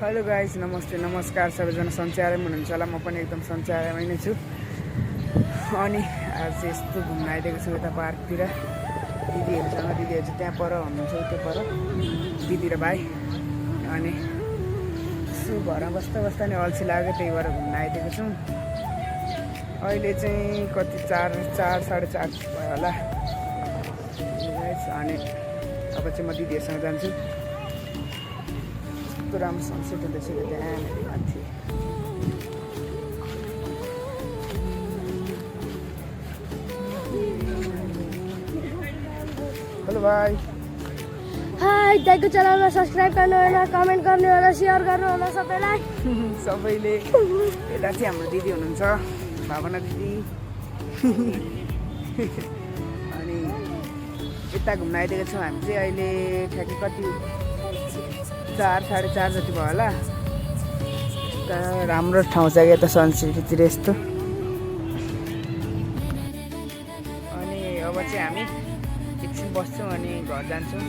Hello guys, नमस्ते नमस्कार सबैजना सन्चै आराम हुनुहुन्छ होला। म पनि एकदम सन्चै आरामै नै छु। अनि आज चाहिँ यस्तो घुम्न आइदिएको छु यता पार्कतिर दिदीहरूसँग। दिदीहरू चाहिँ त्यहाँ पर हुनुहुन्छ, त्यो पर दिदी र भाइ। अनि यसो घरमा बस्दा बस्दा नि अल्छी लाग्यो, त्यही भएर घुम्न आइदिएको छु। अहिले चाहिँ कति 4 साढे 4 भयो होला। अनि अब चाहिँ म दिदीहरूसँग जान्छु। राम्रो सनसेट हुँदैछ त्यहाँनिर माथि। हेलो भाइ। हाई, दाइको च्यानलमा सब्सक्राइब गर्नु होला, कमेन्ट गर्नु होला, सेयर गर्नु होला सबैलाई। सबैले। यता चाहिँ हाम्रो दिदी हुनुहुन्छ, भावना दिदी। अनि यता घुम्न आइदिएको छौँ हामी चाहिँ। अहिले ठ्याक्कै कति 4 साढे 4 जति भयो होला। राम्रो ठाउँ छ क्या यता सनसेटतिर यस्तो। अनि अब चाहिँ हामी एकछिन बस्छौँ अनि घर जान्छौँ।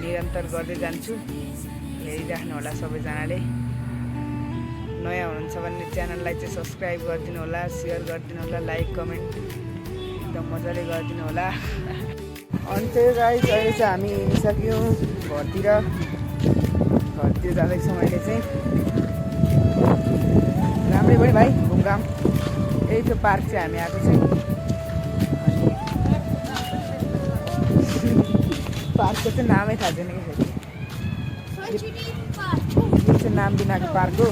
निरन्तर गर्दै जान्छु, हेरिराख्नु होला सबैजनाले। नयाँ हुनुहुन्छ भने च्यानललाई चाहिँ सब्सक्राइब गरिदिनु होला, सेयर गरिदिनु होला, लाइक कमेन्ट एकदम मजाले गरिदिनु होला। अनि त्यही गाइस, अहिले चाहिँ हामी हिँडिसक्यौँ घरतिर जाँदैछौँ। अहिले चाहिँ राम्रै भयो भाइ घुमघाम। यही थियो पार्क चाहिँ हामी आएको चाहिँ। पार्कको चाहिँ नामै थाहा छैन कि यो चाहिँ नाम बिनाको पार्क हो।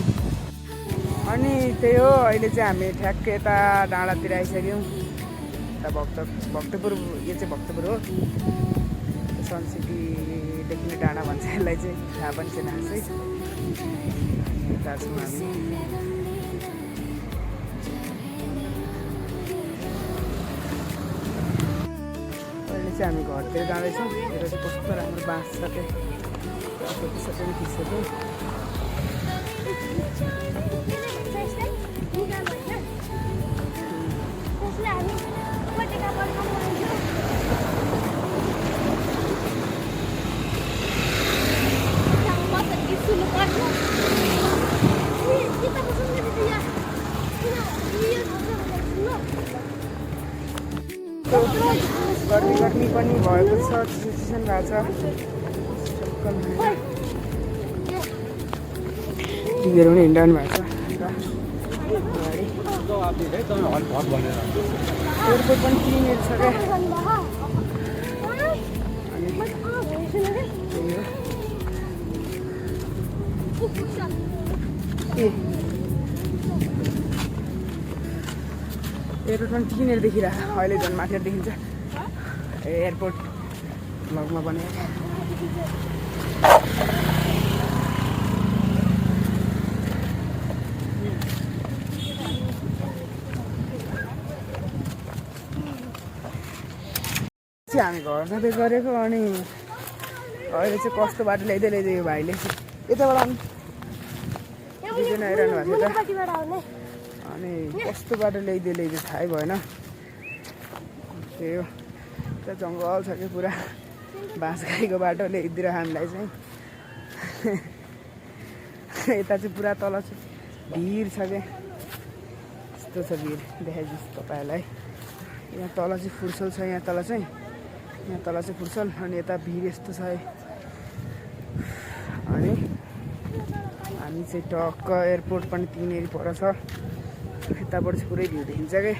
अनि त्यही हो, अहिले चाहिँ हामी ठ्याक्कै यता डाँडातिर आइसक्यौँ। यता भक्तपुर, यो चाहिँ भक्तपुर हो। सनसिटी देख्ने डाँडा भन्छ यसलाई चाहिँ, थाहा पनि छैन खासै। यता छौँ हामी। अहिले चाहिँ हामी घरतिर जाँदैछौँ। हेर चाहिँ कस्तो राम्रो बाँस छ त्यो, सबै खिच्छ। गर्मी पनि भएको छ, सिचुएसन भएको छ। दिदीहरू पनि हिँडिरहनु भएको छ। एयरपोर्ट पनि क्लिनियर छ क्या। एयरपोर्ट पनि क्लिनियर देखिरहेको छ। अहिले झन् माथि देखिन्छ एयरपोर्ट भ्लगमा बनाएको। हामी घर जाँदै गरेको। अनि अहिले चाहिँ कस्तो बाटो ल्याइदियो यो भाइले। यताबाट हेरिरहनु भएको छ। अनि कस्तो बाटो ल्याइदियो थाहै भएन। त्यही हो, त्यहाँ जङ्गल छ कि पुरा, बाँस गाईको बाटो ल्याइदिएर हामीलाई चाहिँ। यता चाहिँ पुरा तल चाहिँ भिर छ क्या, यस्तो छ भिर देखाइदिन्छु तपाईँहरूलाई। यहाँ तल चाहिँ फुर्सल छ, यहाँ तल चाहिँ फुर्सल। अनि यता भिर यस्तो छ है। अनि हामी चाहिँ टक्क एयरपोर्ट पनि त्यहीँनिर पर छ। यताबाट चाहिँ पुरै भ्यू देखिन्छ क्या।